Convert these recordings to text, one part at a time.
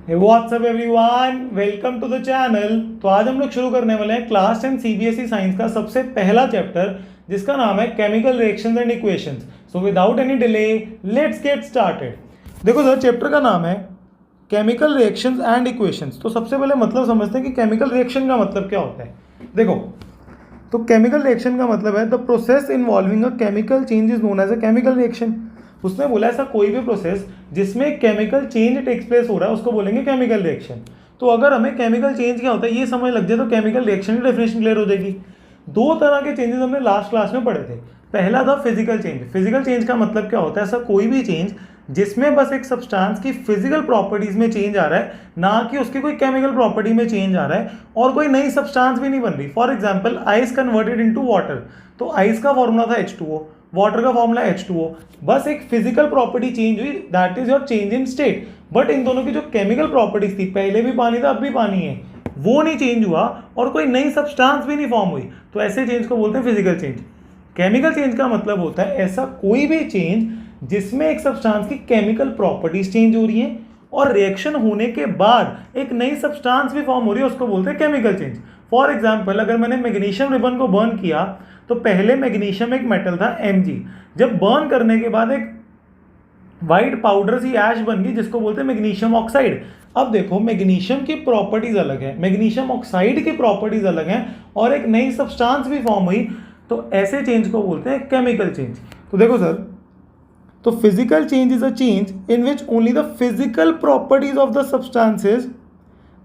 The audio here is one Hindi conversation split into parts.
WhatsApp everyone, welcome to the channel. तो आज हम लोग शुरू करने वाले हैं क्लास 10 सीबीएसई साइंस का सबसे पहला चैप्टर, जिसका नाम है chemical reactions and equations. So without any delay let's get started. देखो सर, चैप्टर का नाम है केमिकल रिएक्शंस एंड इक्वेशंस। तो सबसे पहले मतलब समझते हैं कि केमिकल रिएक्शन का मतलब क्या होता है। देखो, तो केमिकल रिएक्शन का मतलब है the process involving a chemical change is known as a chemical reaction. उसने बोला ऐसा कोई भी प्रोसेस जिसमें केमिकल चेंज टेक्स प्लेस हो रहा है उसको बोलेंगे केमिकल रिएक्शन। तो अगर हमें केमिकल चेंज क्या होता है ये समझ लग जाए तो केमिकल रिएक्शन की डेफिनेशन क्लियर हो जाएगी। दो तरह के चेंजेस हमने लास्ट क्लास में पढ़े थे। पहला था फिजिकल चेंज। फिजिकल चेंज का मतलब क्या होता है, ऐसा कोई भी चेंज जिसमें बस एक सब्सटेंस की फिजिकल प्रॉपर्टीज में चेंज आ रहा है, ना कि उसकी कोई केमिकल प्रॉपर्टी में चेंज आ रहा है, और कोई नई सब्सटेंस भी नहीं बन रही। For example, ice converted into water. तो आइस का फॉर्मूला था H2O, वाटर का फॉर्मूला H2O। बस एक फिजिकल प्रॉपर्टी चेंज हुई, that is your change in state. But in दोनों की जो केमिकल प्रॉपर्टीज थी, पहले भी पानी था अब भी पानी है, वो नहीं चेंज हुआ और कोई नई सब्सटेंस भी नहीं फॉर्म हुई। तो ऐसे चेंज को बोलते हैं फिजिकल चेंज। केमिकल चेंज का मतलब होता है ऐसा कोई भी चेंज जिसमें एक सब्सटेंस की केमिकल प्रॉपर्टीज चेंज हो रही हैं और रिएक्शन होने के बाद एक नई सब्सटेंस भी फॉर्म हो रही है, उसको बोलते हैं केमिकल चेंज। फॉर एग्जांपल, अगर मैंने मैग्नीशियम रिबन को बर्न किया तो पहले मैग्नीशियम एक मेटल था Mg, जब बर्न करने के बाद एक वाइट पाउडर सी ऐश बन गई जिसको बोलते हैं मैग्नीशियम ऑक्साइड। अब देखो, मैग्नीशियम की प्रॉपर्टीज अलग है, मैग्नीशियम ऑक्साइड की प्रॉपर्टीज अलग हैं और एक नई सब्सटेंस भी फॉर्म हुई, तो ऐसे चेंज को बोलते हैं केमिकल चेंज। तो देखो सर, तो physical change is a change in which only the physical properties of the substances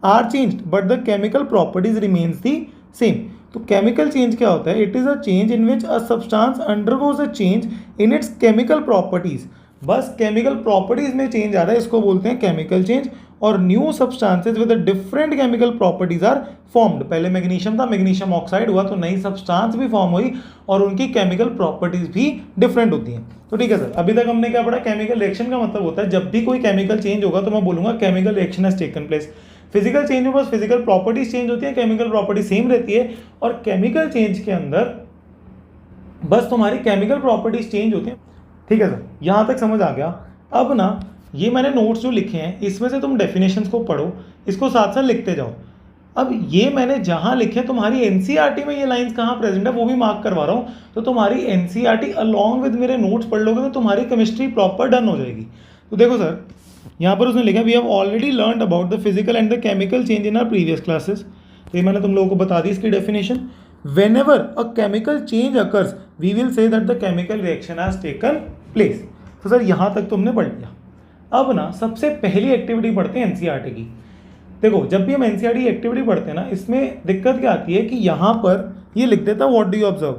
are changed but the chemical properties remains the same. तो केमिकल चेंज क्या होता है? It is a change in which a substance undergoes a change in its chemical properties. बस केमिकल प्रॉपर्टीज में चेंज आ रहा है, इसको बोलते हैं केमिकल चेंज। और new substances with different chemical properties are formed. पहले मैग्नीशियम था, मैग्नीशियम ऑक्साइड हुआ, तो नई सब्सटेंस भी फॉर्म हुई और उनकी केमिकल प्रॉपर्टीज भी डिफरेंट होती हैं। तो ठीक है सर, अभी तक हमने क्या पढ़ा? केमिकल रिएक्शन का मतलब होता है जब भी कोई केमिकल चेंज होगा तो मैं बोलूंगा chemical reaction has taken place. Physical change में बस फिजिकल प्रॉपर्टीज चेंज होती है, केमिकल प्रॉपर्टी सेम रहती है। और केमिकल चेंज के अंदर बस तुम्हारी केमिकल प्रॉपर्टीज चेंज होती हैं। ठीक है सर, यहाँ तक समझ आ गया। अब ना, ये मैंने नोट्स जो लिखे हैं इसमें से तुम डेफिनेशंस को पढ़ो, इसको साथ साथ लिखते जाओ। अब ये मैंने जहाँ लिखे, तुम्हारी एनसीईआरटी में ये लाइंस कहाँ प्रेजेंट है वो भी मार्क करवा रहा हूँ। तो तुम्हारी एनसीईआरटी अलॉन्ग विद मेरे नोट्स पढ़ लोगे तो तुम्हारी केमिस्ट्री प्रॉपर डन हो जाएगी। तो देखो सर, यहाँ पर उसने लिखा we have already learned about the physical and the chemical change in our previous classes. तो ये मैंने तुम लोगों को बता दी इसकी definition. whenever a chemical change occurs we will say that the chemical reaction has taken place। तो सर यहाँ तक तुमने पढ़ लिया। अब ना सबसे पहली एक्टिविटी पढ़ते हैं एनसीईआरटी की। देखो, जब भी हम एनसीईआरटी एक्टिविटी पढ़ते हैं ना, इसमें दिक्कत क्या आती है कि यहाँ पर ये लिख देता है व्हाट डू यू ऑब्जर्व।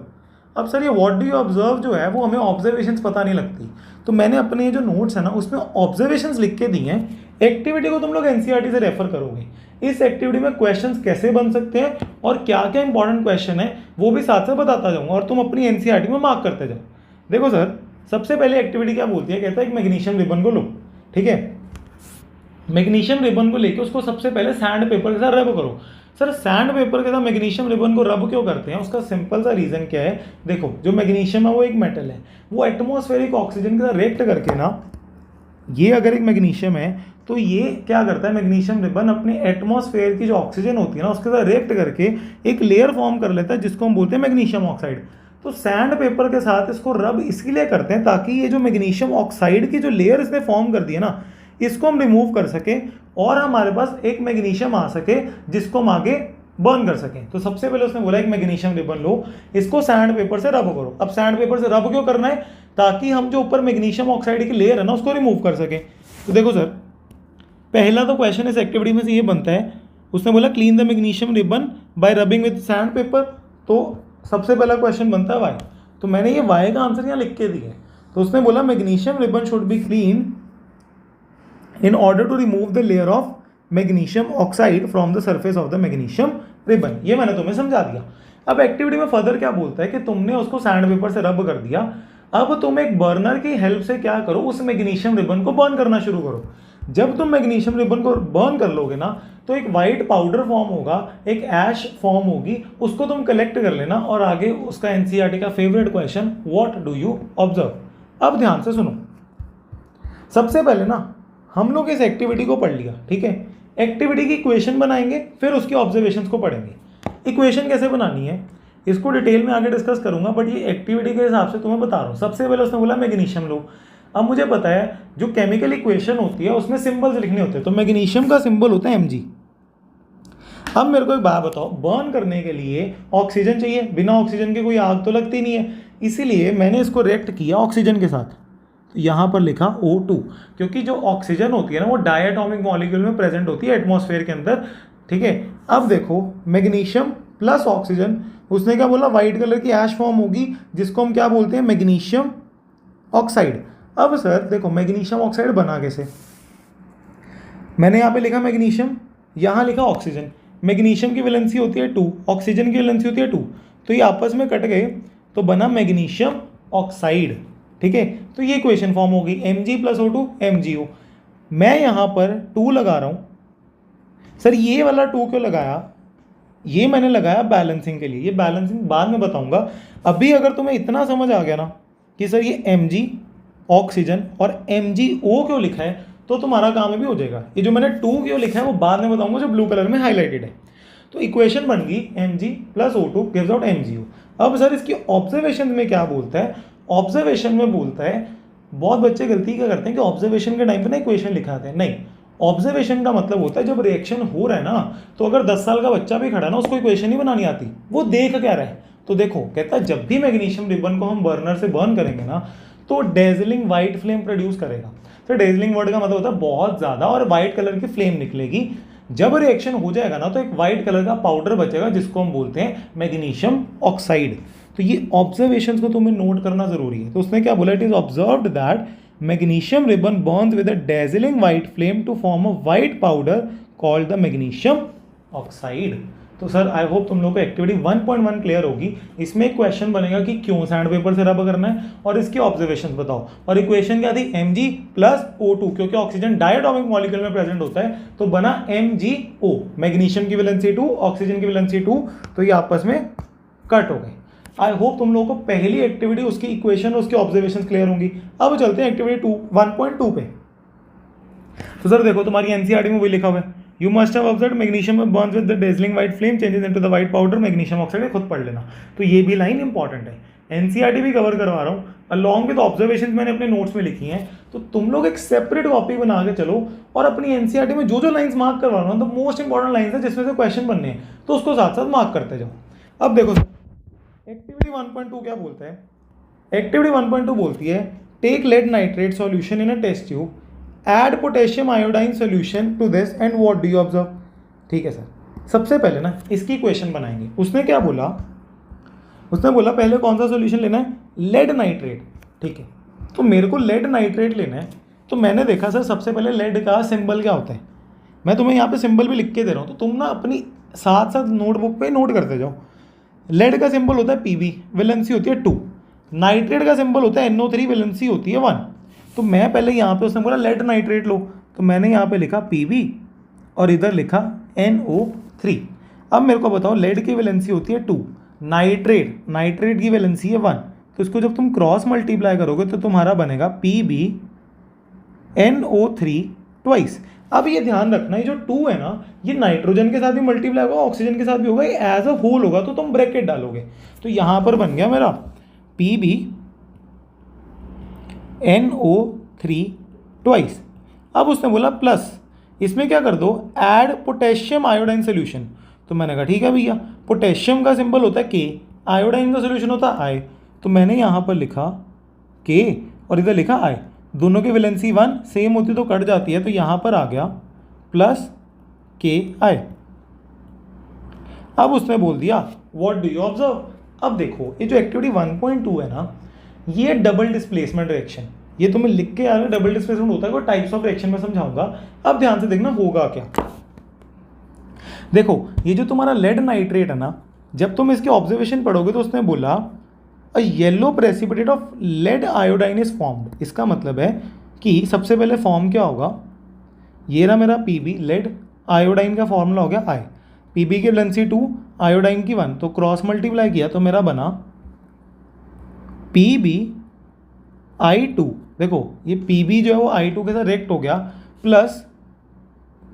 अब सर ये व्हाट डू यू ऑब्जर्व जो है वो हमें ऑब्जर्वेशंस पता नहीं लगती, तो मैंने अपने ये जो नोट्स है ना उसमें ऑब्जर्वेशंस लिख के दिए हैं। एक्टिविटी को तुम लोग एनसीईआरटी से रेफर करोगे। इस एक्टिविटी में क्वेश्चंस कैसे बन सकते हैं और क्या क्या इंपॉर्टेंट क्वेश्चन है वो भी साथ साथ बताता जाऊंगा और तुम अपनी एनसीईआरटी में मार्क करते जाओ। देखो सर, सबसे पहले एक्टिविटी क्या बोलती है, कहता है एक मैग्नीशियम रिबन को लो। ठीक है, मैग्नीशियम रिबन को लेके उसको सबसे पहले सैंड पेपर के साथ रब करो। सर, सैंड पेपर के साथ मैग्नीशियम रिबन को रब क्यों करते हैं? उसका सिंपल सा रीज़न क्या है। देखो, जो मैग्नीशियम है वो एक मेटल है, वो एटमॉस्फेरिक ऑक्सीजन के साथ रिएक्ट करके ना, ये अगर एक मैग्नीशियम है तो ये क्या करता है, मैग्नीशियम रिबन अपने एटमॉस्फेयर की जो ऑक्सीजन होती है ना उसके साथ रिएक्ट करके एक लेयर फॉर्म कर लेता है जिसको हम बोलते हैं मैग्नीशियम ऑक्साइड। तो सैंड पेपर के साथ इसको रब इसलिए करते हैं ताकि ये जो मैग्नीशियम ऑक्साइड की जो लेयर इसने फॉर्म कर दी है ना, इसको हम रिमूव कर सके और हमारे पास एक मैग्नीशियम आ सके जिसको हम आगे बर्न कर सकें। तो सबसे पहले उसने बोला एक मैग्नीशियम रिबन लो, इसको सैंड पेपर से रब करो। अब सैंड पेपर से रब क्यों करना है? ताकि हम जो ऊपर मैग्नीशियम ऑक्साइड की लेयर है ना उसको रिमूव कर सकें। तो देखो सर, पहला तो क्वेश्चन इस एक्टिविटी में से ये बनता है, उसने बोला clean the magnesium ribbon bye rubbing with sand paper. तो सबसे पहला क्वेश्चन बनता है वाई। तो मैंने ये वाई का आंसर यहाँ लिख के दिया है। तो उसने बोला magnesium ribbon should be clean in order to remove the layer of magnesium oxide from the surface of the magnesium ribbon। ये मैंने तुम्हें समझा दिया। अब एक्टिविटी में फर्दर क्या बोलता है कि तुमने उसको सैंड पेपर से रब कर दिया, अब तुम एक बर्नर की हेल्प से क्या करो, उस मैग्नीशियम रिबन को बर्न करना शुरू करो। जब तुम मैग्नीशियम रिबन को बर्न कर लोगे ना तो एक वाइट पाउडर फॉर्म होगा, एक ऐश फॉर्म होगी, उसको तुम कलेक्ट कर लेना और आगे उसका एनसीईआरटी का favourite question what do you observe. अब ध्यान से सुनो, सबसे पहले ना हम लोग इस एक्टिविटी को पढ़ लिया, ठीक है। एक्टिविटी की इक्वेशन बनाएंगे, फिर उसकी ऑब्जर्वेशंस को पढ़ेंगे। इक्वेशन कैसे बनानी है इसको डिटेल में आगे डिस्कस करूंगा, बट ये एक्टिविटी के हिसाब से तुम्हें बता रहा हूँ। सबसे पहले उसने बोला मैग्नीशियम लो। अब मुझे पता है जो केमिकल इक्वेशन होती है उसमें सिंबल्स लिखने होते हैं, तो मैग्नीशियम का सिंबल होता है Mg। अब मेरे को एक बात बताओ, बर्न करने के लिए ऑक्सीजन चाहिए, बिना ऑक्सीजन के कोई आग तो लगती नहीं है, इसीलिए मैंने इसको रिएक्ट किया ऑक्सीजन के साथ। तो यहाँ पर लिखा O2, क्योंकि जो ऑक्सीजन होती है ना वो डायटोमिक मॉलिक्यूल में प्रेजेंट होती है एटमॉस्फेयर के अंदर, ठीक है। अब देखो मैग्नीशियम प्लस ऑक्सीजन, उसने क्या बोला, व्हाइट कलर की ऐश फॉर्म होगी जिसको हम क्या बोलते हैं, मैग्नीशियम ऑक्साइड। अब सर देखो मैग्नीशियम ऑक्साइड बना कैसे, मैंने यहाँ पे लिखा मैग्नीशियम, यहाँ लिखा ऑक्सीजन। मैग्नीशियम की वैलेंसी होती है 2, ऑक्सीजन की वैलेंसी होती है 2, तो ये आपस में कट गए तो बना मैग्नीशियम ऑक्साइड, ठीक है। तो ये इक्वेशन फॉर्म होगी Mg+O2 MgO। मैं यहाँ पर 2 लगा रहा हूँ। सर ये वाला 2 क्यों लगाया, ये मैंने लगाया बैलेंसिंग के लिए, ये बैलेंसिंग बाद में बताऊंगा। अभी अगर तुम्हें इतना समझ आ गया ना कि सर ये Mg ऑक्सीजन और MgO क्यों लिखा है, तो तुम्हारा काम भी हो जाएगा। ये जो मैंने 2 क्यों लिखा है वो बाद में बताऊंगा, जो ब्लू कलर में हाईलाइटेड है। तो इक्वेशन बन गई Mg+O2 गिव्स आउट MgO। अब सर इसकी ऑब्जर्वेशन में क्या बोलता है, ऑब्जर्वेशन में बोलता है, बहुत बच्चे गलती क्या करते हैं कि ऑब्जर्वेशन के टाइम पे ना इक्वेशन लिखाते हैं। नहीं, ऑब्जर्वेशन का मतलब होता है जब रिएक्शन हो रहा है ना, तो अगर 10 साल का बच्चा भी खड़ा है ना, उसको इक्वेशन नहीं बनानी आती, वो देख क्या रहा है। तो देखो कहता है जब भी मैग्नीशियम रिबन को हम बर्नर से बर्न करेंगे ना, तो डेजलिंग व्हाइट फ्लेम प्रोड्यूस करेगा। तो डेजलिंग वर्ड का मतलब होता है बहुत ज़्यादा, और व्हाइट कलर की फ्लेम निकलेगी। जब रिएक्शन हो जाएगा ना, तो एक व्हाइट कलर का पाउडर बचेगा जिसको हम बोलते हैं मैग्नीशियम ऑक्साइड। तो ये ऑब्जर्वेशंस को तुम्हें नोट करना जरूरी है। तो उसने क्या बोला, it is observed that magnesium ribbon burns with a dazzling white flame to form a white powder called the magnesium oxide. तो सर आई होप तुम लोग को एक्टिविटी 1.1 क्लियर होगी। इसमें एक क्वेश्चन बनेगा कि क्यों सैंड पेपर से रब करना है, और इसकी ऑब्जर्वेशन बताओ। और इक्वेशन क्या थी, Mg+O2, क्योंकि ऑक्सीजन डायटोमिक मॉलिक्यूल में प्रेजेंट होता है, तो बना MgO। मैग्नीशियम की वैलेंसी 2, ऑक्सीजन की वैलेंसी 2, तो ये आपस में कट हो गए। आई होप तुम लोगों को पहली एक्टिविटी उसकी इक्वेशन उसकी ऑब्जर्वेशन क्लियर होंगी। अब चलते हैं एक्टिविटी 1.2 पे। तो सर देखो तुम्हारी एनसीईआरटी में वही लिखा हुआ है, you must have observed magnesium Burns with the dazzling white flame changes into the white powder magnesium oxide. खुद पढ़ लेना। तो ये भी लाइन इंपॉर्टेंट है, एनसीईआरटी भी कवर करवा रहा हूँ, अलॉन्ग विद ऑब्जर्वेशन मैंने अपने नोट्स में लिखी हैं। तो तुम लोग एक सेपरेट कॉपी बना के चलो, और अपनी एनसीईआरटी में जो जो लाइंस मार्क करवा रहा हूँ, तो मोस्ट इंपॉर्टेंट लाइन्स है जिसमें से क्वेश्चन बनने हैं, तो उसको साथ साथ मार्क करते जाओ। अब देखो एक्टिविटी 1.2 क्या बोलता है, एक्टिविटी 1.2 बोलती है take lead nitrate solution in a test tube, add potassium iodine solution to this and what do you observe. ठीक है सर, सबसे पहले ना इसकी इक्वेशन बनाएंगे। उसने क्या बोला, उसने बोला पहले कौन सा सॉल्यूशन लेना है, लेड नाइट्रेट। ठीक है, तो मेरे को लेड नाइट्रेट लेना है। तो मैंने देखा सर सबसे पहले लेड का सिंबल क्या होता है, मैं तुम्हें यहाँ पे सिंबल भी लिख के दे रहा हूँ, तो तुम ना अपनी साथ साथ नोटबुक पे नोट करते जाओ। लेड का सिंबल होता है Pb, वैलेंसी होती है 2। नाइट्रेट का सिंबल होता है NO3, वैलेंसी होती है 1। तो मैं पहले यहाँ पे, उसने बोला लेड नाइट्रेट लो, तो मैंने यहाँ पे लिखा Pb और इधर लिखा NO3। अब मेरे को बताओ लेड की वैलेंसी होती है 2, नाइट्रेट की वैलेंसी है 1, तो इसको जब तुम क्रॉस मल्टीप्लाई करोगे तो तुम्हारा बनेगा Pb NO3 ट्वाइस। अब ये ध्यान रखना, ये जो 2 है ना, ये नाइट्रोजन के साथ भी मल्टीप्लाई होगा, ऑक्सीजन के साथ भी होगा, ये एज अ होल होगा, तो तुम ब्रैकेट डालोगे। तो यहाँ पर बन गया मेरा Pb NO3 ट्वाइस। अब उसने बोला प्लस, इसमें क्या कर दो, ऐड पोटेशियम आयोडाइन सोल्यूशन। तो मैंने कहा ठीक है भैया, पोटेशियम का सिंबल होता है K, आयोडाइन का सोल्यूशन होता है I, तो मैंने यहाँ पर लिखा K और इधर लिखा I। दोनों की वैलेंसी 1 सेम होती तो कट जाती है, तो यहाँ पर आ गया प्लस KI। अब उसने बोल दिया व्हाट डू यू ऑब्जर्व। अब देखो ये जो एक्टिविटी 1.2 है ना, ये डबल डिस्प्लेसमेंट रिएक्शन, ये तुम्हें लिख के यार डबल डिस्प्लेसमेंट होता है, वो टाइप्स ऑफ रिएक्शन में समझाऊंगा। अब ध्यान से देखना होगा क्या। देखो ये जो तुम्हारा लेड नाइट्रेट है ना, जब तुम इसके ऑब्जर्वेशन पढ़ोगे तो उसने बोला a yellow precipitate of lead iodine is formed. इसका मतलब है कि सबसे पहले फॉर्म क्या होगा, ये रहा मेरा Pb, लेड आयोडाइन का फॉर्मूला हो गया I, Pb की वैलेंसी 2, आयोडाइन की 1, तो क्रॉस मल्टीप्लाई किया तो मेरा बना Pb I2। देखो ये Pb जो है वो I2 के साथ रिएक्ट हो गया, प्लस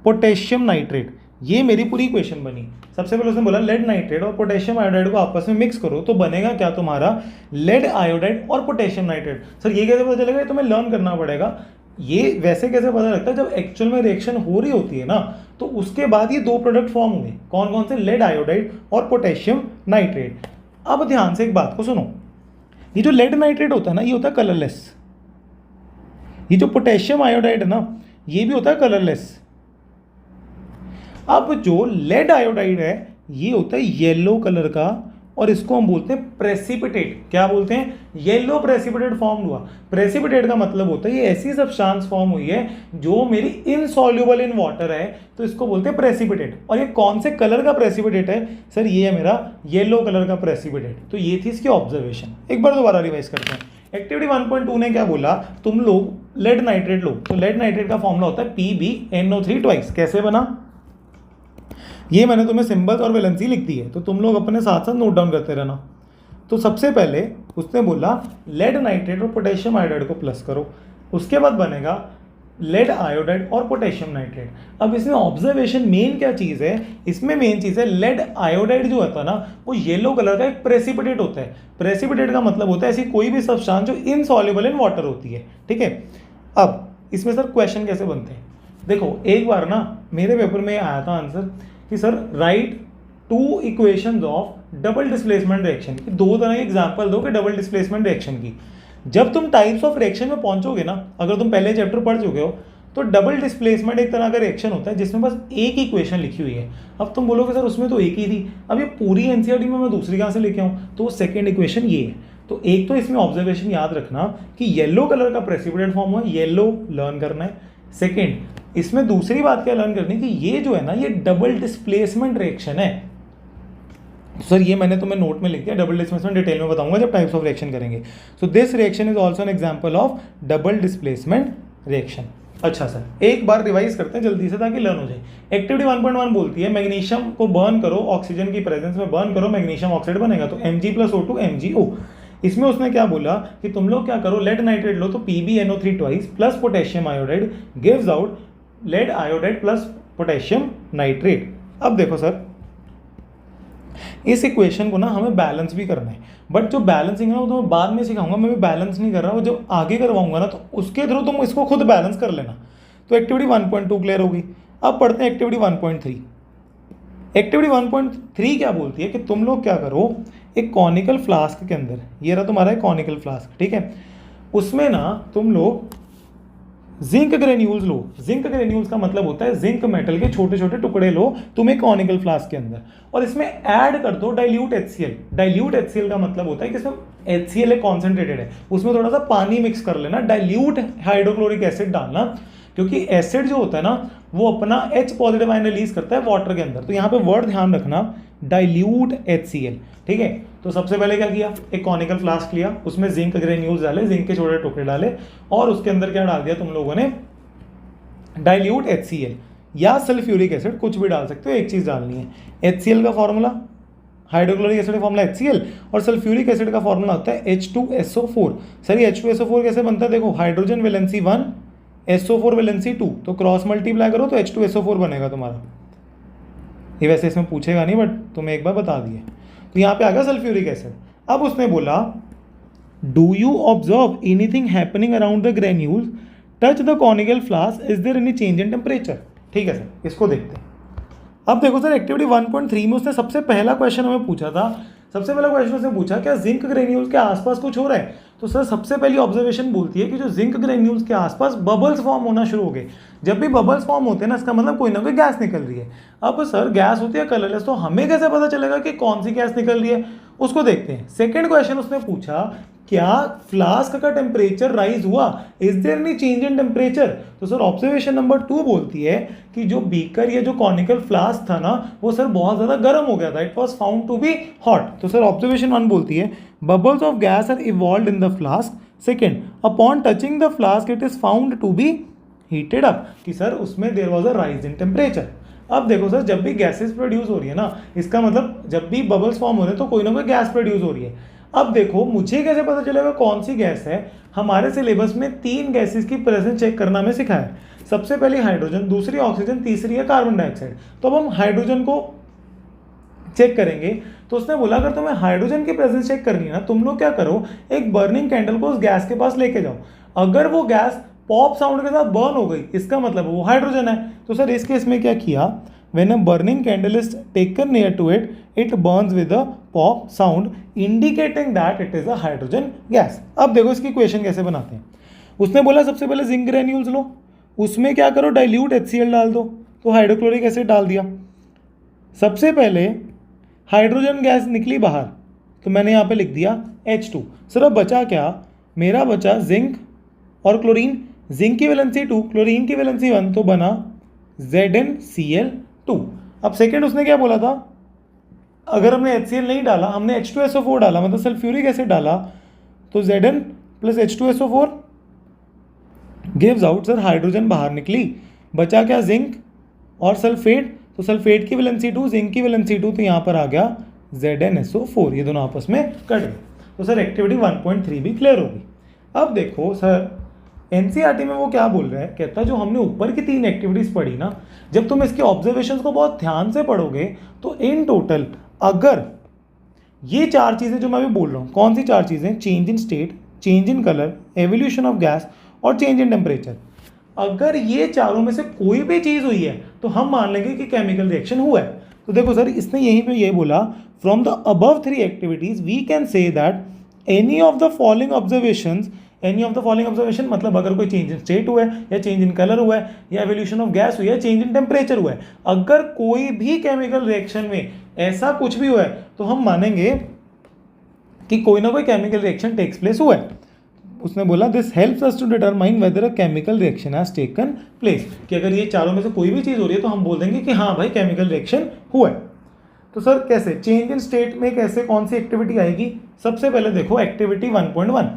पोटेशियम नाइट्रेट। ये मेरी पूरी इक्वेशन बनी। सबसे पहले उसने बोला लेड नाइट्रेट और पोटेशियम आयोडाइड को आपस में मिक्स करो, तो बनेगा क्या तुम्हारा, लेड आयोडाइड और पोटेशियम नाइट्रेट। सर ये कैसे पता चलेगा, ये तुम्हें लर्न करना पड़ेगा। ये वैसे कैसे पता लगता है, जब एक्चुअल में रिएक्शन हो रही होती है ना, तो उसके बाद ये दो प्रोडक्ट फॉर्म हुए। कौन कौन से, लेड आयोडाइड और पोटेशियम नाइट्रेट। अब ध्यान से एक बात को सुनो, ये जो लेड नाइट्रेट होता है ना, ये होता है कलरलेस। ये जो पोटेशियम आयोडाइड है ना, ये भी होता है कलरलेस। अब जो लेड आयोडाइड है ये होता है येलो कलर का, और इसको हम बोलते हैं प्रेसिपिटेट। क्या बोलते हैं, येलो प्रेसिपिटेट फॉर्म हुआ। प्रेसिपिटेट का मतलब होता है ये ऐसी सब्सटेंस फॉर्म हुई है जो मेरी इनसॉल्युबल इन वाटर है, तो इसको बोलते हैं प्रेसिपिटेट। और ये कौन से कलर का प्रेसिपिटेट है, सर ये है मेरा येलो कलर का प्रेसिपिटेट। तो ये थी इसकी ऑब्जर्वेशन। एक बार दोबारा रिवाइज करते हैं। एक्टिविटी 1.2 ने क्या बोला, तुम लोग लेड नाइट्रेट लो, तो लेड नाइट्रेट का फॉर्मूला होता है PbNO3 ट्वाइस। कैसे बना, ये मैंने तुम्हें सिंबल्स और वैलेंसी लिख दी है, तो तुम लोग अपने साथ साथ नोट डाउन करते रहना। तो सबसे पहले उसने बोला लेड नाइट्रेट और पोटेशियम आयोडाइड को प्लस करो, उसके बाद बनेगा लेड आयोडाइड और पोटेशियम नाइट्रेट। अब इसमें ऑब्जर्वेशन मेन क्या चीज़ है, इसमें मेन चीज़ है लेड आयोडाइड जो होता है ना, वो येलो कलर का एक प्रेसिपिटेट होता है। प्रेसिपिटेट का मतलब होता है ऐसी कोई भी सब्सटेंस जो इनसॉल्युबल इन वाटर होती है, ठीक है। अब इसमें सर क्वेश्चन कैसे बनते हैं, देखो एक बार ना मेरे पेपर में आया था आंसर कि sir right two equations of double displacement reaction की। दो तरह की एग्जांपल दो कि डबल डिस्प्लेसमेंट रिएक्शन की। जब तुम टाइप्स ऑफ रिएक्शन में पहुंचोगे ना, अगर तुम पहले चैप्टर पढ़ चुके हो, तो डबल डिस्प्लेसमेंट एक तरह का रिएक्शन होता है जिसमें बस एक ही इक्वेशन लिखी हुई है। अब तुम बोलोगे सर उसमें तो एक ही थी, अब ये पूरी एनसीईआरटी में मैं दूसरी कहाँ से लेके आऊँ, तो सेकेंड इक्वेशन ये है। तो एक तो इसमें ऑब्जर्वेशन याद रखना कि येलो कलर का प्रेसिपिटेट फॉर्म हुआ, येलो लर्न करना है। सेकेंड, इसमें दूसरी बात क्या लर्न करनी कि ये जो है ना, ये डबल डिस्प्लेसमेंट रिएक्शन है। सर ये मैंने तुम्हें नोट में लिख दिया, डबल डिस्प्लेसमेंट डिटेल में बताऊंगा जब टाइप्स ऑफ रिएक्शन करेंगे। So this reaction is also an example of double displacement reaction. अच्छा सर, एक बार रिवाइज करते हैं जल्दी से ताकि लर्न हो जाए। एक्टिविटी 1.1 बोलती है मैग्नीशियम को बर्न करो, ऑक्सीजन की प्रेजेंस में बर्न करो, मैग्नीशियम ऑक्साइड बनेगा, तो Mg+O2 MgO। इसमें उसने क्या बोला कि तुम लोग क्या करो, लेड नाइट्रेट लो, तो PbNO3 twice plus potassium iodide gives out lead iodide plus potassium nitrate. अब देखो सर, इस इक्वेशन को ना हमें बैलेंस भी करना है, बट जो बैलेंसिंग है वो तो मैं बाद में सिखाऊंगा। मैं भी बैलेंस नहीं कर रहा, वो जब आगे करवाऊंगा ना तो उसके थ्रू तुम इसको खुद बैलेंस कर लेना। तो एक्टिविटी 1.2 क्लियर होगी। अब पढ़ते हैं एक्टिविटी 1.3। एक्टिविटी 1.3 क्या बोलती है कि तुम लोग क्या करो, एक कॉनिकल फ्लास्क के अंदर, ये रहा तुम्हारा एक कॉनिकल फ्लास्क, ठीक है, उसमें ना तुम लोग जिंक ग्रेन्यूल्स लो। जिंक ग्रेन्यूल्स का मतलब होता है जिंक मेटल के छोटे छोटे टुकड़े लो तुम एक कॉनिकल फ्लास्क के अंदर, और इसमें ऐड कर दो डाइल्यूट HCl। डाइल्यूट HCl का मतलब होता है कि इसमें HCl एक कॉन्सेंट्रेटेड है, उसमें थोड़ा सा पानी मिक्स कर लेना। डाइल्यूट हाइड्रोक्लोरिक एसिड डालना, क्योंकि एसिड जो होता है ना वो अपना H पॉजिटिव आयन रिलीज करता है वाटर के अंदर। तो यहाँ पे वर्ड ध्यान रखना, डाइल्यूट HCl, ठीक है। तो सबसे पहले क्या किया, एक कॉनिकल फ्लास्क लिया, उसमें जिंक ग्रेन्यूल्स डाले, जिंक के छोटे टुकड़े डाले, और उसके अंदर क्या डाल दिया तुम लोगों ने, डाइल्यूट HCl या सल्फ्यूरिक एसिड, कुछ भी डाल सकते हो, एक चीज़ डालनी है। HCl का फॉर्मूला, हाइड्रोक्लोरिक एसिड का फॉर्मूला HCl, और सल्फ्यूरिक एसिड का फॉर्मूला होता है H2SO4। सर ये H2SO4 कैसे बनता है, देखो हाइड्रोजन वैलेंसी 1, SO4 वैलेंसी 2, तो क्रॉस मल्टीप्लाई करो तो H2SO4 बनेगा तुम्हारा। ये वैसे इसमें पूछेगा नहीं, बट तुम्हें एक बार बता दिए। तो यहाँ पे आ गया सल्फ्यूरिक एसिड। अब उसने बोला do you observe anything happening around the granules touch the conical flask, is there any change in temperature. ठीक है सर, इसको देखते हैं। अब देखो सर, एक्टिविटी 1.3 में उसने सबसे पहला क्वेश्चन हमें पूछा था। सबसे पहला क्वेश्चन उसने पूछा क्या जिंक ग्रेन्यूल्स के आसपास कुछ हो रहा है। तो सर सबसे पहली ऑब्जर्वेशन बोलती है कि जो जिंक ग्रेन्यूल्स के आसपास बबल्स फॉर्म होना शुरू हो गए। जब भी बबल्स फॉर्म होते हैं ना, इसका मतलब कोई ना कोई गैस निकल रही है। अब सर गैस होती है कलरलेस, तो हमें कैसे पता चलेगा कि कौन सी गैस निकल रही है, उसको देखते हैं। सेकेंड क्वेश्चन उसने पूछा क्या फ्लास्क का टेम्परेचर राइज हुआ, is there any change in temperature. तो सर ऑब्जर्वेशन नंबर 2 बोलती है कि जो बीकर या जो कॉनिकल फ्लास्क था ना, वो सर बहुत ज़्यादा गर्म हो गया था, it was found to be hot. तो सर ऑब्जर्वेशन 1 बोलती है bubbles of gas are evolved in the flask. Second, upon touching the flask it is found to be heated up, कि सर उसमें there was a rise in temperature. अब देखो सर, जब भी गैसेस प्रोड्यूस हो रही है ना, इसका मतलब जब भी बबल्स फॉर्म हो रहे हैं तो कोई ना कोई गैस प्रोड्यूस हो रही है। अब देखो मुझे कैसे पता चलेगा कौन सी गैस है, हमारे सिलेबस में 3 गैसेस की प्रेजेंस चेक करना हमें सिखाया है। सबसे पहली हाइड्रोजन, दूसरी ऑक्सीजन, तीसरी है कार्बन डाइऑक्साइड। तो अब हम हाइड्रोजन को चेक करेंगे। तो उसने बोला अगर तुम्हें हाइड्रोजन की प्रेजेंस चेक करनी है ना, तुम लोग क्या करो, एक बर्निंग कैंडल को उस गैस के पास लेके जाओ। अगर वो गैस पॉप साउंड के साथ बर्न हो गई, इसका मतलब वो हाइड्रोजन है। तो सर इस केस में क्या किया, when a burning candle is taken near to it, it burns with a pop sound indicating that it is a hydrogen gas. अब देखो इसकी इक्वेशन कैसे बनाते हैं। उसने बोला सबसे पहले जिंक ग्रेन्यूल्स लो, उसमें क्या करो, डाइल्यूट HCl डाल दो। तो हाइड्रोक्लोरिक एसिड डाल दिया। सबसे पहले हाइड्रोजन गैस निकली बाहर, तो मैंने यहाँ पे लिख दिया H2। सर अब बचा क्या, मेरा बचा जिंक और क्लोरीन। जिंक की वैलेंसी 2, क्लोरीन की वैलेंसी 1, तो बना ZnCl2। अब सेकेंड उसने क्या बोला था, अगर हमने HCl नहीं डाला, हमने H2SO4 डाला, मतलब सल्फ्यूरिक एसिड डाला, तो Zn plus H2SO4 gives out, sir hydrogen बाहर निकली, बचा क्या जिंक और सल्फेट। तो सल्फेट की वैलेंसी 2, जिंक की वैलेंसी 2, तो यहाँ पर आ गया ZnSO4। ये दोनों आपस में कट गए। तो सर एक्टिविटी 1.3 भी क्लियर होगी। अब देखो सर एनसीईआरटी में वो क्या बोल रहा है, कहता है जो हमने ऊपर की 3 एक्टिविटीज़ पढ़ी ना, जब तुम इसके ऑब्जर्वेशंस को बहुत ध्यान से पढ़ोगे तो इन टोटल अगर ये 4 चीज़ें जो मैं अभी बोल रहा हूँ, कौन सी 4 चीज़ें, change in state, change in colour, evolution of gas और चेंज इन टेम्परेचर, अगर ये चारों में से कोई भी चीज़ हुई है तो हम मान लेंगे कि केमिकल रिएक्शन हुआ है। तो देखो सर इसने यहीं पे ये बोला, from the above 3 activities we can say that any of the following observations, any of the following observation मतलब अगर कोई चेंज इन स्टेट हुआ है या चेंज इन कलर हुआ है या एवोल्यूशन ऑफ गैस हुई है, चेंज इन टेम्परेचर हुआ है, अगर कोई भी केमिकल रिएक्शन में ऐसा कुछ भी हुआ है तो हम मानेंगे कि कोई ना कोई केमिकल रिएक्शन टेक्स प्लेस हुआ है। उसने बोला this helps us to determine whether a chemical reaction has taken place, कि अगर ये चारों में से कोई भी चीज़ हो रही है तो हम बोल देंगे कि हाँ भाई केमिकल रिएक्शन हुआ है। तो सर कैसे, चेंज इन स्टेट में कैसे, कौन सी एक्टिविटी आएगी, सबसे पहले देखो एक्टिविटी 1.1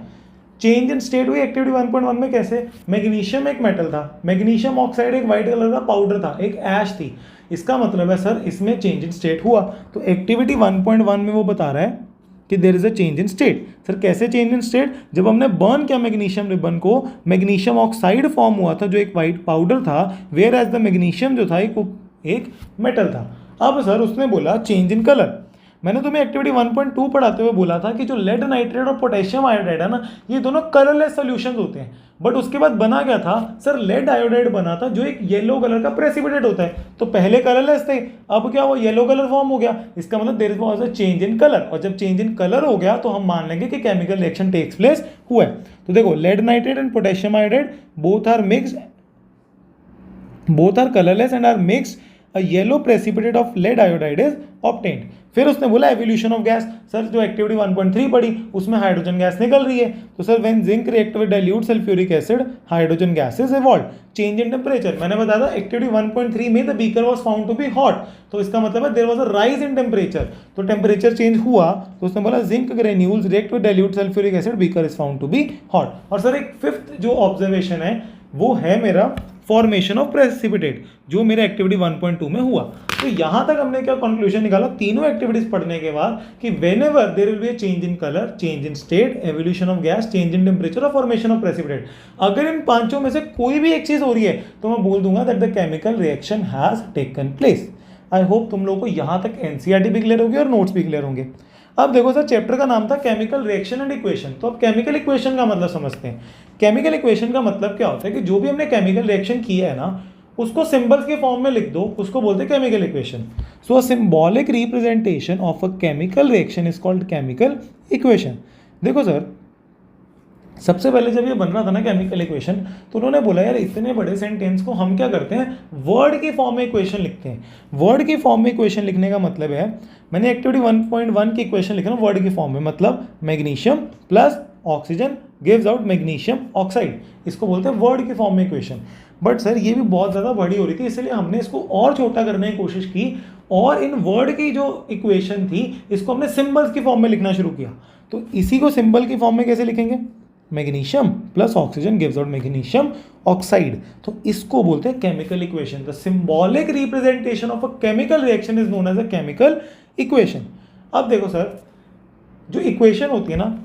चेंज इन स्टेट हुई। एक्टिविटी 1.1 में कैसे, मैग्नीशियम एक मेटल था, मैग्नीशियम ऑक्साइड एक वाइट कलर का पाउडर था, एक ऐश थी, इसका मतलब है सर इसमें चेंज इन स्टेट हुआ। तो एक्टिविटी 1.1 में वो बता रहा है कि there is a change in state. Sir कैसे चेंज इन स्टेट, जब हमने बर्न किया मैग्नीशियम रिबन को, मैग्नीशियम ऑक्साइड फॉर्म हुआ था जो एक वाइट पाउडर था, वेयर एज द मैग्नीशियम जो था एक मेटल था। अब सर उसने बोला चेंज इन कलर। मैंने तुम्हें एक्टिविटी 1.2 पढ़ाते हुए बोला था कि जो लेड नाइट्रेट और पोटेशियम आयोडाइड है ना, ये दोनों कलरलेस सॉल्यूशंस होते हैं। बट उसके बाद बना क्या था सर, लेड आयोडाइड बना था जो एक येलो कलर का प्रेसिपिटेट होता है। तो पहले कलरलेस थे, अब क्या वो येलो कलर फॉर्म हो गया, इसका मतलब there was a change in colour. और जब चेंज इन कलर हो गया तो हम मान लेंगे कि केमिकल रिएक्शन टेक्स प्लेस हुआ है। तो देखो lead nitrate and potassium iodide both are mixed, both are colorless and are mixed, a yellow precipitate of lead iodide is obtained। फिर उसने बोला एवोल्यूशन ऑफ गैस। सर जो एक्टिविटी 1.3 पढ़ी उसमें हाइड्रोजन गैस निकल रही है, तो sir when zinc react with dilute sulphuric acid hydrogen gas is evolved. Change in temperature, मैंने बताया था एक्टिविटी 1.3 में the beaker was found to be hot, तो इसका मतलब है there was a rise in temperature, तो टेम्परेचर चेंज हुआ। तो उसने बोला zinc granules react with dilute sulphuric acid beaker is found to be hot. और सर एक फिफ्थ जो ऑब्जर्वेशन है वो है मेरा फॉर्मेशन ऑफ प्रेसिपिटेट, जो मेरे एक्टिविटी 1.2 में हुआ। तो यहाँ तक हमने क्या कंक्लूजन निकाला तीनों एक्टिविटीज पढ़ने के बाद कि whenever there will be a change in colour, change in state, evolution of gas, change in temperature और फॉर्मेशन ऑफ प्रेसिपिटेट, अगर इन पांचों में से कोई भी एक चीज हो रही है तो मैं बोल दूंगा that the chemical reaction has taken place. I hope तुम लोगों को यहाँ तक एनसीईआरटी भी क्लियर होगी और नोट्स भी क्लियर होंगे। अब देखो सर चैप्टर का नाम था केमिकल रिएक्शन एंड इक्वेशन, तो अब केमिकल इक्वेशन का मतलब समझते हैं। केमिकल इक्वेशन का मतलब क्या होता है कि जो भी हमने केमिकल रिएक्शन किया है ना उसको सिंबल्स के फॉर्म में लिख दो, उसको बोलते हैं chemical equation. So a symbolic representation of a chemical reaction is called chemical equation. देखो सर सबसे पहले जब ये बन रहा था ना केमिकल इक्वेशन, तो उन्होंने बोला यार इतने बड़े सेंटेंस को हम क्या करते हैं, वर्ड की फॉर्म में इक्वेशन लिखते हैं। वर्ड की फॉर्म में इक्वेशन लिखने का मतलब है, मैंने एक्टिविटी 1.1 की इक्वेशन लिख रहा हूँ वर्ड की फॉर्म में, मतलब magnesium plus oxygen gives out magnesium oxide, इसको बोलते हैं वर्ड की फॉर्म में इक्वेशन। बट सर ये भी बहुत ज़्यादा बड़ी हो रही थी, इसलिए हमने इसको और छोटा करने की कोशिश की और इन वर्ड की जो इक्वेशन थी इसको हमने सिंबल्स की फॉर्म में लिखना शुरू किया। तो इसी को सिंबल की फॉर्म में कैसे लिखेंगे, magnesium plus oxygen gives out magnesium oxide, तो इसको बोलते हैं chemical equation. The symbolic representation of a chemical reaction is known as a chemical equation. अब देखो सर जो इक्वेशन होती है ना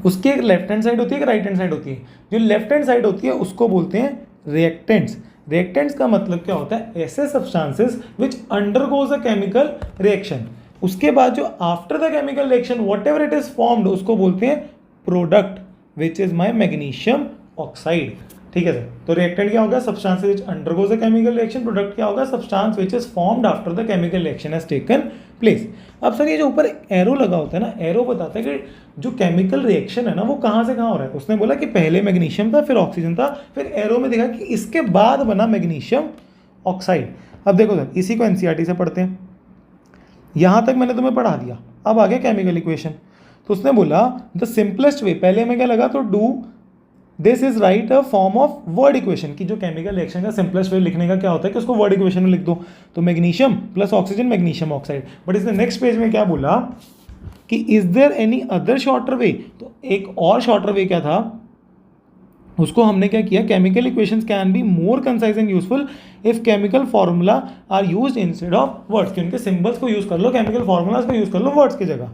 उसकी एक लेफ्ट हैंड साइड होती है, एक राइट हैंड साइड होती है। जो लेफ्ट हैंड साइड होती है उसको बोलते हैं रिएक्टेंट्स। रिएक्टेंट्स का मतलब क्या होता है, ऐसे substances which undergoes a chemical reaction, उसके बाद जो after the chemical reaction what ever it is formed उसको बोलते हैं product, which is my magnesium oxide. ठीक है सर, तो रिएक्टेंट क्या होगा, substance which undergoes a chemical reaction, product क्या होगा, substance which is formed after the chemical reaction has taken place. अब सर ये जो ऊपर एरो लगा होता है ना, एरो बताता है कि जो केमिकल रिएक्शन है ना वो कहाँ से कहाँ हो रहा है। उसने बोला कि पहले मैग्नीशियम था, फिर ऑक्सीजन था, फिर एरो में देखा कि इसके बाद बना मैग्नीशियम ऑक्साइड। अब देखो सर, इसी को एनसीईआरटी से पढ़ते हैं, यहाँ तक मैंने तुम्हें पढ़ा दिया, अब आ गया केमिकल इक्वेशन। तो उसने बोला द सिंपलेस्ट वे, पहले में क्या लगा, तो do this is right a form of word equation, की जो केमिकल रिएक्शन का सिंपलेस्ट वे लिखने का क्या होता है कि उसको वर्ड इक्वेशन में लिख दो, तो magnesium plus oxygen magnesium oxide. But इसने नेक्स्ट पेज में क्या बोला कि is there any other shorter way, तो एक और शॉर्टर वे क्या था, उसको हमने क्या किया, chemical equations can be more concise and useful if chemical formula are used instead of words, कि उनके सिंबल्स को यूज कर लो, केमिकल फॉर्मूलाज को यूज कर लो वर्ड्स की जगह।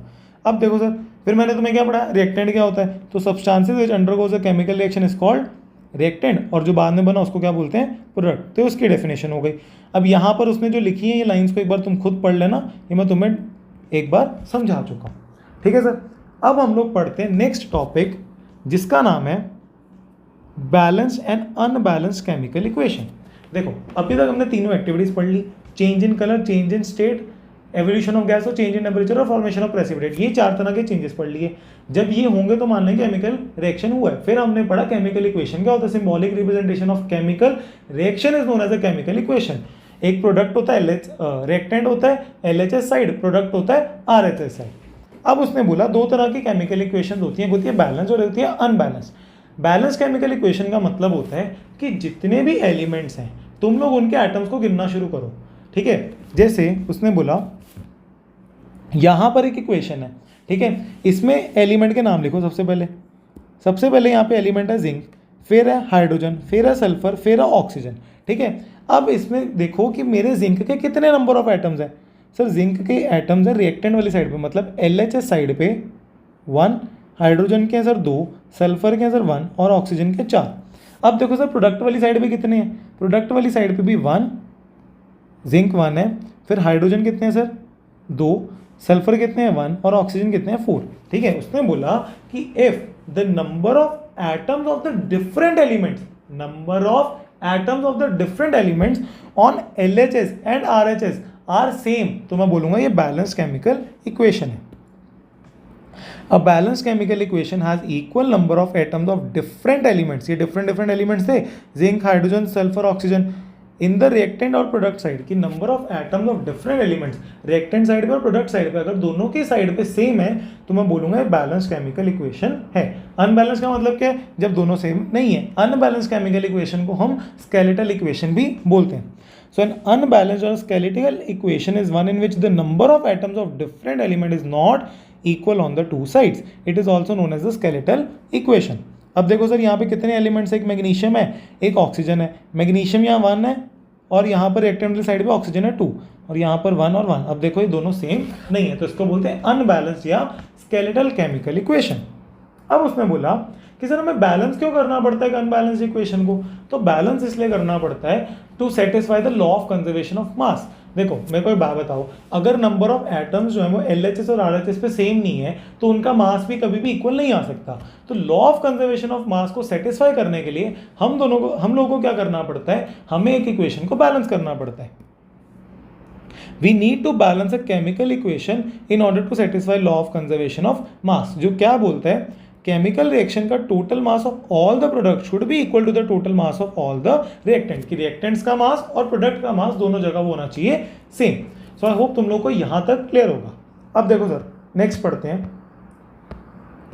अब देखो सर, फिर मैंने तुम्हें क्या पढ़ा, रिएक्टेंट क्या होता है, तो substances which undergoes a chemical reaction is called reactant, और जो बाद में बना उसको क्या बोलते हैं, प्रोडक्ट। तो उसकी डेफिनेशन हो गई। अब यहाँ पर उसने जो लिखी है ये लाइंस को एक बार तुम खुद पढ़ लेना, ये मैं तुम्हें एक बार समझा चुका हूँ। ठीक है सर, अब हम लोग पढ़ते हैं नेक्स्ट टॉपिक जिसका नाम है balanced and unbalanced chemical equation. देखो अभी तक हमने तीनों एक्टिविटीज पढ़ ली, change in colour, change in state, evolution of gas और चेंज इन टेम्परेचर और फॉर्मेशन ऑफ प्रेसिपिटेट, ये चार तरह के चेंजेस पढ़ लिए। जब ये होंगे तो मान लें केमिकल रिएक्शन हुआ है। फिर हमने पढ़ा केमिकल इक्वेशन क्या होता है, symbolic representation of chemical reaction is known as a chemical equation. एक प्रोडक्ट होता है रिएक्टेंट होता है LHS साइड, प्रोडक्ट होता है RHS साइड। अब उसने बोला दो तरह की केमिकल इक्वेशन होती है, एक होती है बैलेंस और होती है अनबैलेंस। बैलेंस केमिकल इक्वेशन का मतलब होता है कि जितने भी एलिमेंट्स हैं तुम लोग उनके एटम्स को गिनना शुरू करो। ठीक है, जैसे उसने बोला यहाँ पर एक इक्वेशन है, ठीक है, इसमें एलिमेंट के नाम लिखो। सबसे पहले यहाँ पे एलिमेंट है जिंक, फिर है हाइड्रोजन, फिर है सल्फर, फिर है ऑक्सीजन। ठीक है, अब इसमें देखो कि मेरे जिंक के कितने नंबर ऑफ एटम्स हैं। सर जिंक के एटम्स हैं रिएक्टेंट वाली साइड पे, मतलब LHS साइड पे 1, हाइड्रोजन के हैं सर 2, सल्फर के हैं सर 1 और ऑक्सीजन के 4। अब देखो सर प्रोडक्ट वाली साइड पे कितने हैं, प्रोडक्ट वाली साइड पे भी 1, जिंक 1 है, फिर हाइड्रोजन कितने हैं सर 2, सल्फर कितने हैं 1 और ऑक्सीजन कितने हैं 4। ठीक है, उसने बोला कि if the number of atoms of the different elements, number of atoms of the different elements on LHS and RHS are same, तो मैं बोलूंगा ये बैलेंस केमिकल इक्वेशन है। A balanced chemical equation has equal number of atoms of different elements, ये different एलिमेंट्स थे, zinc, hydrogen, sulphur, oxygen, in the reactant और प्रोडक्ट साइड की number of atoms of different elements, reactant side पे और प्रोडक्ट साइड पे अगर दोनों की साइड पे सेम है तो मैं बोलूंगा बैलेंस केमिकल इक्वेशन है। अनबैलेंस का मतलब क्या है, जब दोनों सेम नहीं है। अनबैलेंस केमिकल इक्वेशन को हम स्केलेटल इक्वेशन भी बोलते हैं। So an unbalanced or skeletal equation is one in which the number of atoms of different element is not equal on the two sides. It is also known as the skeletal equation. अब देखो सर यहाँ पे कितने एलिमेंट्स, एक मैग्नीशियम है, एक ऑक्सीजन है। मैग्नीशियम यहाँ 1 है और यहाँ पर रिएक्टेंट वाली साइड पे ऑक्सीजन है 2 और यहाँ पर 1 और 1। अब देखो ये दोनों सेम नहीं है, तो इसको बोलते हैं अनबैलेंस्ड या स्केलेटल केमिकल इक्वेशन। अब उसने बोला कि सर हमें बैलेंस क्यों करना पड़ता है अनबैलेंस्ड इक्वेशन को, तो बैलेंस इसलिए करना पड़ता है to satisfy the law of conservation of mass. देखो मेरे को एक बात बताओ, अगर नंबर ऑफ एटम्स जो है वो LHS और RHS पे सेम नहीं है तो उनका मास भी कभी भी इक्वल नहीं आ सकता। तो लॉ ऑफ कंजर्वेशन ऑफ मास को सेटिस्फाई करने के लिए हम लोगों को क्या करना पड़ता है, हमें एक इक्वेशन को बैलेंस करना पड़ता है। We need to balance a chemical equation in order to satisfy law of conservation of mass, जो क्या बोलता है, केमिकल रिएक्शन का total mass of all the product should be equal to the total mass of all the reactant, कि रिएक्टेंट्स का मास और प्रोडक्ट का मास दोनों जगह वो होना चाहिए सेम। सो आई होप तुम लोग को यहाँ तक क्लियर होगा। अब देखो सर नेक्स्ट पढ़ते हैं,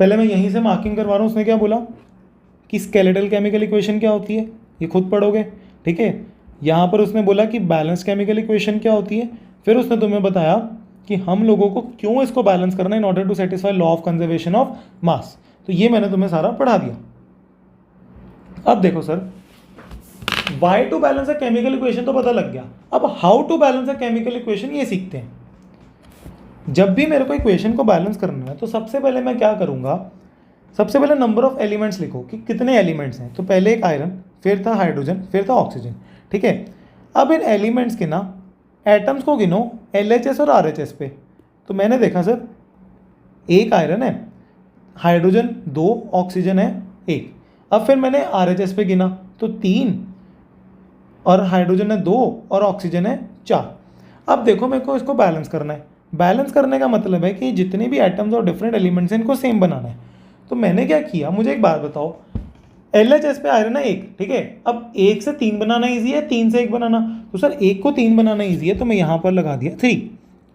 पहले मैं यहीं से मार्किंग करवा रहा हूँ। उसने क्या बोला कि स्केलेटल केमिकल इक्वेशन क्या होती है, ये खुद पढ़ोगे। ठीक है, यहाँ पर उसने बोला कि बैलेंस केमिकल इक्वेशन क्या होती है, फिर उसने तुम्हें बताया कि हम लोगों को क्यों इसको बैलेंस करना है in order to satisfy law of conservation of mass. तो ये मैंने तुम्हें सारा पढ़ा दिया। अब देखो sir, why to balance a chemical equation तो पता लग गया, अब how to balance a chemical equation ये सीखते हैं। जब भी मेरे को इक्वेशन को बैलेंस करना है तो सबसे पहले मैं क्या करूँगा, सबसे पहले नंबर ऑफ एलिमेंट्स लिखो कि कितने एलिमेंट्स हैं। तो पहले एक आयरन, फिर था हाइड्रोजन, फिर था ऑक्सीजन, ठीक है। अब इन एलिमेंट्स के ना एटम्स को गिनो LHS और RHS पे। तो मैंने देखा सर एक आयरन है, हाइड्रोजन 2, ऑक्सीजन है 1। अब फिर मैंने RHS पे गिना तो 3 और हाइड्रोजन है 2 और ऑक्सीजन है 4। अब देखो मेरे को इसको बैलेंस करना है। बैलेंस करने का मतलब है कि जितने भी एटम्स और डिफरेंट एलिमेंट्स हैं इनको सेम बनाना है। तो मैंने क्या किया, मुझे एक बात बताओ, LHS पे आयरन है 1, ठीक है। अब 1 से 3 बनाना ईजी है, 3 से 1 बनाना, तो सर 1 को 3 बनाना ईजी है तो मैं यहाँ पर लगा दिया 3।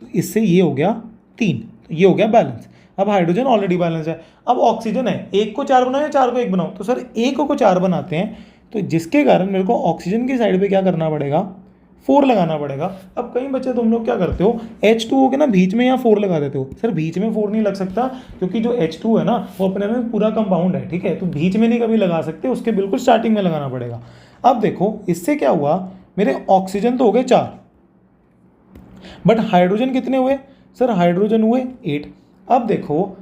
तो इससे ये हो गया 3, तो ये हो गया बैलेंस। अब हाइड्रोजन ऑलरेडी बैलेंस है। अब ऑक्सीजन है, 1 को 4 बनाओ या 4 को 1 बनाओ, तो सर 1 को 4 बनाते हैं, तो जिसके कारण मेरे को ऑक्सीजन की साइड पे क्या करना पड़ेगा, 4 लगाना पड़ेगा। अब कई बच्चे तुम लोग क्या करते हो, H2O के ना बीच में यहाँ 4 लगा देते हो। सर बीच में 4 नहीं लग सकता, क्योंकि जो H2 है ना वो अपने में पूरा कंपाउंड है, ठीक है। तो बीच में नहीं कभी लगा सकते, उसके बिल्कुल स्टार्टिंग में लगाना पड़ेगा। अब देखो इससे क्या हुआ, मेरे ऑक्सीजन तो हो गए 4, बट हाइड्रोजन कितने हुए, सर हाइड्रोजन हुए 8। अब देखो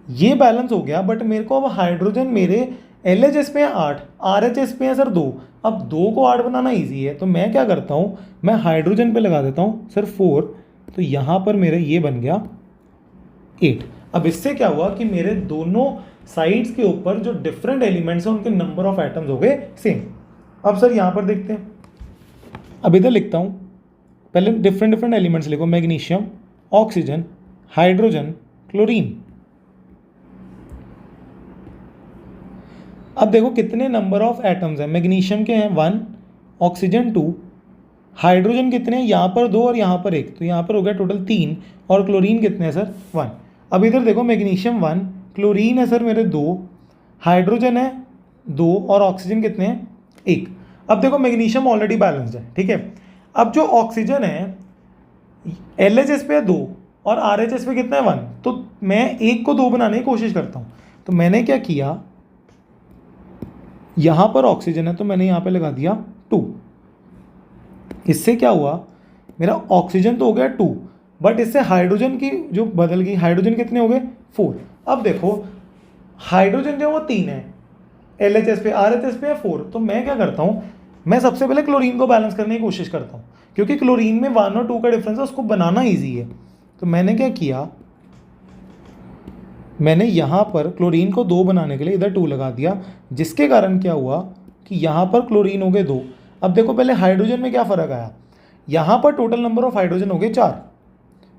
ये बैलेंस हो गया, बट मेरे को अब हाइड्रोजन मेरे LHS पे है 8, RHS पे है सर 2। अब 2 को 8 बनाना इजी है, तो मैं क्या करता हूँ, मैं हाइड्रोजन पे लगा देता हूँ सर 4, तो यहाँ पर मेरे ये बन गया 8। अब इससे क्या हुआ कि मेरे दोनों साइड्स के ऊपर जो डिफरेंट एलिमेंट्स हैं उनके नंबर ऑफ एटम्स हो गए सेम। अब सर यहाँ पर देखते हैं, अब इधर लिखता हूँ, पहले डिफरेंट डिफरेंट एलिमेंट्स लिखो, मैग्नीशियम, ऑक्सीजन, हाइड्रोजन, क्लोरीन। अब देखो कितने नंबर ऑफ एटम्स हैं, मैग्नीशियम के हैं 1, ऑक्सीजन 2, हाइड्रोजन कितने हैं, यहाँ पर 2 और यहाँ पर 1, तो यहाँ पर हो गया टोटल 3, और क्लोरीन कितने हैं सर 1। अब इधर देखो मैग्नीशियम 1, क्लोरीन है सर मेरे 2, हाइड्रोजन है 2 और ऑक्सीजन कितने हैं 1। अब देखो मैग्नीशियम ऑलरेडी बैलेंस्ड है, ठीक है। अब जो ऑक्सीजन है LHS पे है 2 और RHS पे कितना है 1, तो मैं 1 को 2 बनाने की कोशिश करता हूँ। तो मैंने क्या किया, यहाँ पर ऑक्सीजन है तो मैंने यहाँ पे लगा दिया 2। इससे क्या हुआ, मेरा ऑक्सीजन तो हो गया 2, बट इससे हाइड्रोजन की जो बदल गई, हाइड्रोजन कितने हो गए 4। अब देखो हाइड्रोजन जो वो 3 है, LHS पे RHS पे है 4, तो मैं क्या करता हूँ, मैं सबसे पहले क्लोरीन को बैलेंस करने की कोशिश करता हूँ, क्योंकि क्लोरीन में 1 और 2 का डिफरेंस है, उसको बनाना ईजी है। तो मैंने क्या किया, मैंने यहाँ पर क्लोरीन को 2 बनाने के लिए इधर 2 लगा दिया, जिसके कारण क्या हुआ कि यहाँ पर क्लोरीन हो गए 2। अब देखो पहले हाइड्रोजन में क्या फ़र्क आया, यहाँ पर टोटल नंबर ऑफ हाइड्रोजन हो गए 4,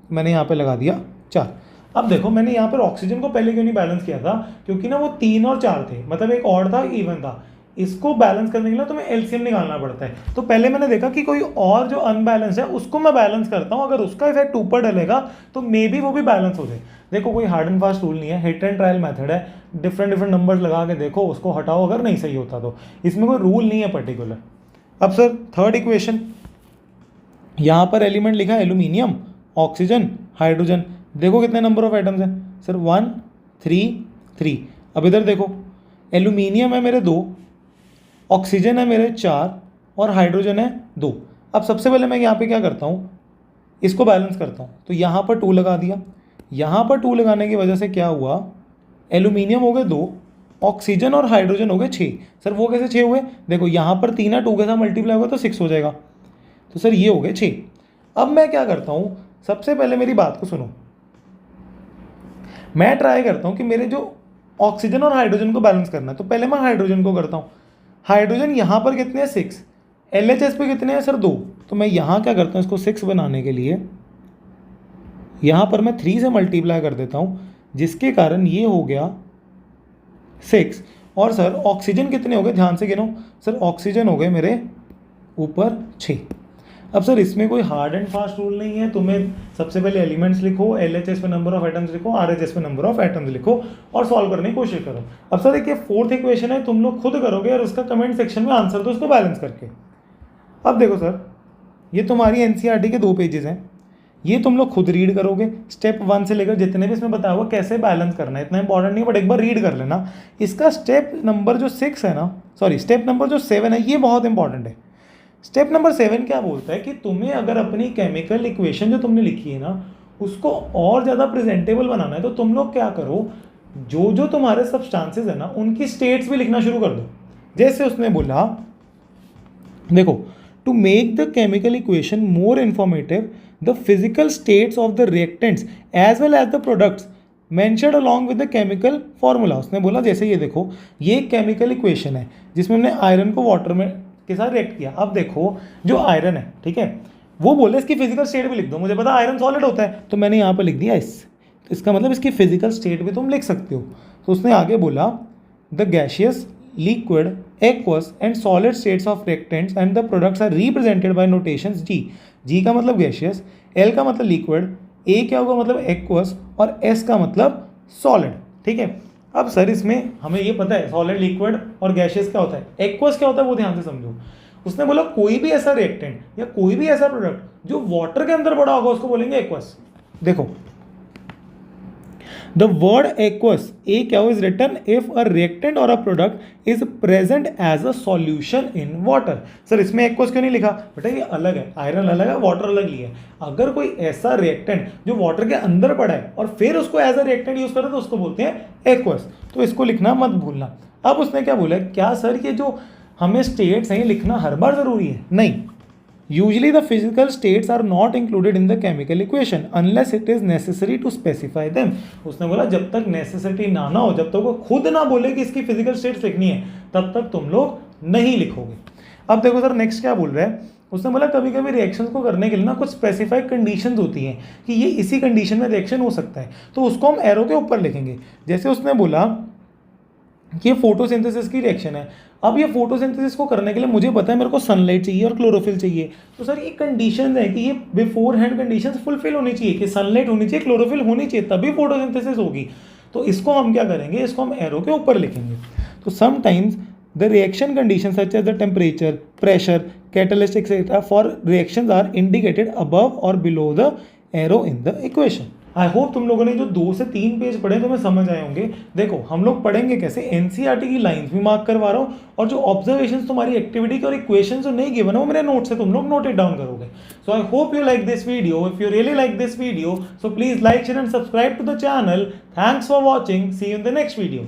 मैंने यहाँ पे लगा दिया 4। अब देखो मैंने यहाँ पर ऑक्सीजन को पहले क्यों नहीं बैलेंस किया था, क्योंकि ना वो 3 और 4 थे, मतलब एक और था इवन था। इसको बैलेंस करने के लिए तुम्हें LCM निकालना पड़ता है। तो पहले मैंने देखा कि कोई और जो अनबैलेंस है उसको मैं बैलेंस करता हूँ, अगर उसका इफेक्ट ऊपर डलेगा तो मे बी वो भी बैलेंस हो जाए। देखो कोई हार्ड एंड फास्ट रूल नहीं है, हिट एंड ट्रायल मेथड है, डिफरेंट डिफरेंट नंबर्स लगा के देखो, उसको हटाओ अगर नहीं सही होता तो, इसमें कोई रूल नहीं है पर्टिकुलर। अब सर थर्ड इक्वेशन, यहाँ पर एलिमेंट लिखा है एल्यूमिनियम, ऑक्सीजन, हाइड्रोजन, देखो कितने नंबर ऑफ एटम्स हैं सर 1 3 3। अब इधर देखो एल्यूमिनियम है मेरे 2, ऑक्सीजन है मेरे 4 और हाइड्रोजन है 2। अब सबसे पहले मैं यहाँ पे क्या करता हूँ, इसको बैलेंस करता हूँ, तो यहाँ पर 2 लगा दिया। यहाँ पर 2 लगाने की वजह से क्या हुआ, एल्यूमिनियम हो गए 2, ऑक्सीजन और हाइड्रोजन हो गए 6। सर वो कैसे 6 हुए, देखो यहाँ पर 3 है, 2 के साथ मल्टीप्लाई होगा तो 6 हो जाएगा, तो सर ये हो गए 6। अब मैं क्या करता हूँ, सबसे पहले मेरी बात को सुनो, मैं ट्राई करता हूँ कि मेरे जो ऑक्सीजन और हाइड्रोजन को बैलेंस करना है, तो पहले मैं हाइड्रोजन को करता हूँ। हाइड्रोजन यहाँ पर कितने हैं 6, LHS पे कितने हैं सर 2, तो मैं यहाँ क्या करता हूँ, इसको 6 बनाने के लिए यहाँ पर मैं 3 से मल्टीप्लाई कर देता हूँ, जिसके कारण ये हो गया 6। और सर ऑक्सीजन कितने हो गए, ध्यान से गिनो, सर ऑक्सीजन हो गए मेरे ऊपर 6। अब सर इसमें कोई हार्ड एंड फास्ट रूल नहीं है, तुम्हें सबसे पहले एलिमेंट्स लिखो, LHS पे नंबर ऑफ एटम्स लिखो, RHS पे नंबर ऑफ एटम्स लिखो और सॉल्व करने की कोशिश करो। अब सर देखिए फोर्थ इक्वेशन है, तुम लोग खुद करोगे और उसका कमेंट सेक्शन में आंसर दो उसको बैलेंस करके। अब देखो सर ये तुम्हारी NCERT के 2 पेजेस हैं, ये तुम लोग खुद रीड करोगे, स्टेप 1 से लेकर जितने भी इसमें बताया हुआ कैसे बैलेंस करना है, इतना इंपॉर्टेंट नहीं, बट एक बार रीड कर लेना। इसका स्टेप नंबर जो 6 है ना, सॉरी स्टेप नंबर जो 7 है, ये बहुत इंपॉर्टेंट है। स्टेप नंबर 7 क्या बोलता है कि तुम्हें अगर अपनी केमिकल इक्वेशन जो तुमने लिखी है ना उसको और ज़्यादा प्रेजेंटेबल बनाना है तो तुम लोग क्या करो, जो जो तुम्हारे सब्सटेंसेस है ना उनकी स्टेट्स भी लिखना शुरू कर दो। जैसे उसने बोला, देखो, to make the chemical equation more informative the physical states of the reactants as well as the products mentioned along with the chemical formula. उसने बोला जैसे ये देखो, ये एक केमिकल इक्वेशन है जिसमें हमने आयरन को वाटर में के साथ रिएक्ट किया। अब देखो जो आयरन है, ठीक है, वो बोले इसकी फिजिकल स्टेट भी लिख दो। मुझे पता आयरन सॉलिड होता है तो मैंने यहाँ पर लिख दिया इस, तो इसका मतलब इसकी फिजिकल स्टेट भी तुम लिख सकते हो। तो उसने आगे बोला the gaseous, liquid, aqueous and solid states of reactants and the products are represented by notations G. G का मतलब गैशियस, एल का मतलब लिक्विड, ए क्या होगा मतलब एक्वस और एस का मतलब सॉलिड। ठीक है, अब सर इसमें हमें ये पता है सॉलिड, लिक्विड और गैशियस क्या होता है, एक्वस क्या होता है वो ध्यान से समझो। उसने बोला कोई भी ऐसा रिएक्टेंट या कोई भी ऐसा प्रोडक्ट जो वाटर के अंदर पड़ा होगा उसको बोलेंगे एक्वस। देखो द वर्ड एक्वस, ए क्या is written if a reactant or a product is present as a solution in water. Sir इसमें एक्वस क्यों नहीं लिखा, बेटा ये अलग है, आयरन अलग है, वाटर अलग लिया है। अगर कोई ऐसा रिएक्टेंट जो वाटर के अंदर पड़ा है और फिर उसको एज अ रिएक्टेंट यूज करे तो उसको बोलते हैं एक्वस। तो इसको लिखना मत भूलना। अब उसने क्या बोला, क्या सर ये जो हमें स्टेट्स हैं ये लिखना हर बार जरूरी है? नहीं, usually the physical states are not included in the chemical equation unless it is necessary to specify them. उसने बोला जब तक नेसेसिटी ना हो, जब तक वो खुद ना बोले कि इसकी फिजिकल स्टेट्स लिखनी है, तब तक तुम लोग नहीं लिखोगे। अब देखो सर नेक्स्ट क्या बोल रहा है, उसने बोला कभी कभी रिएक्शंस को करने के लिए ना कुछ स्पेसिफाइड कंडीशंस होती हैं कि ये इसी कंडीशन में रिएक्शन हो सकता है, तो उसको हम एरो के ऊपर लिखेंगे। जैसे उसने बोला कि ये फोटोसिंथेसिस की रिएक्शन है। अब ये फोटोसिंथेसिस को करने के लिए मुझे पता है मेरे को सनलाइट चाहिए और क्लोरोफिल चाहिए, तो सर ये कंडीशन है कि ये बिफोर हैंड कंडीशंस फुलफिल होनी चाहिए कि सनलाइट होनी चाहिए, क्लोरोफिल होनी चाहिए, तभी फोटोसिंथेसिस होगी। तो इसको हम क्या करेंगे, इसको हम एरो के ऊपर लिखेंगे। तो sometimes the reaction condition such as the temperature, pressure, catalyst etcetera for reactions are indicated above or below the arrow in the equation. I hope तुम लोगों ने जो 2 से 3 पेज पढ़े तुम्हें समझ आए होंगे। देखो हम लोग पढ़ेंगे कैसे, एनसीईआरटी की लाइंस भी मार्क करवा रहा हूँ और जो ऑब्जर्वेशंस तुम्हारी एक्टिविटी के और इक्वेशन जो नहीं गिवन है वो मेरे नोट से तुम लोग नोट इट डाउन करोगे। So I hope you like this video. If you really like this video so please like, share and subscribe to the channel. Thanks for watching, see you in the next video.